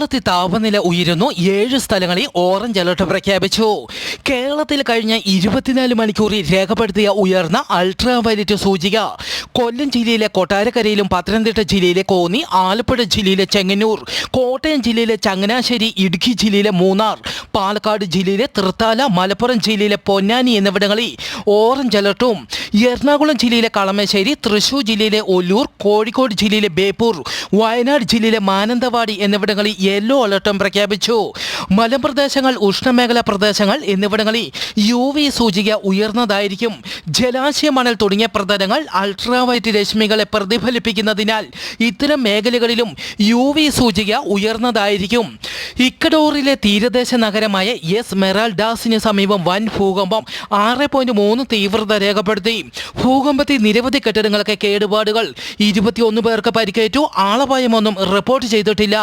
കേരളത്തിൽ താപനില ഉയരുന്നു. 7 സ്ഥലങ്ങളിൽ ഓറഞ്ച് അലർട്ട് പ്രഖ്യാപിച്ചു. കേരളത്തിൽ കഴിഞ്ഞ 24 മണിക്കൂറിൽ രേഖപ്പെടുത്തിയ ഉയർന്ന അൾട്രാ വയലറ്റ് സൂചിക കൊല്ലം ജില്ലയിലെ കൊട്ടാരക്കരയിലും, പത്തനംതിട്ട ജില്ലയിലെ കോന്നി, ആലപ്പുഴ ജില്ലയിലെ ചെങ്ങന്നൂർ, കോട്ടയം ജില്ലയിലെ ചങ്ങനാശ്ശേരി, ഇടുക്കി ജില്ലയിലെ മൂന്നാർ, പാലക്കാട് ജില്ലയിലെ തൃത്താല, മലപ്പുറം ജില്ലയിലെ പൊന്നാനി എന്നിവിടങ്ങളിൽ ഓറഞ്ച് അലർട്ടും, എറണാകുളം ജില്ലയിലെ കളമശ്ശേരി, തൃശൂർ ജില്ലയിലെ ഒല്ലൂർ, കോഴിക്കോട് ജില്ലയിലെ ബേപ്പൂർ, വയനാട് ജില്ലയിലെ മാനന്തവാടി എന്നിവിടങ്ങളിൽ യെല്ലോ അലർട്ടും പ്രഖ്യാപിച്ചു. മലമ്പ്രദേശങ്ങൾ, ഉഷ്ണമേഖലാ പ്രദേശങ്ങൾ എന്നിവിടങ്ങളിൽ UV സൂചിക ഉയർന്നതായിരിക്കും. ജലാശയ, മണൽ തുടങ്ങിയ പ്രതലങ്ങൾ അൾട്രാവയലറ്റ് രശ്മികളെ പ്രതിഫലിപ്പിക്കുന്നതിനാൽ ഇത്തരം മേഖലകളിലും UV സൂചിക ഉയർന്നതായിരിക്കും. ഇക്കഡോറിലെ തീരദേശ നഗരമായ എസ്മെറാൽഡാസിന് സമീപം വൻ ഭൂകമ്പം 6.3 തീവ്രത രേഖപ്പെടുത്തി. ഭൂകമ്പത്തിൽ നിരവധി കെട്ടിടങ്ങൾക്ക് കേടുപാടുകൾ, 21 പേർക്ക് പരിക്കേറ്റു. ആളപായമൊന്നും റിപ്പോർട്ട് ചെയ്തിട്ടില്ല.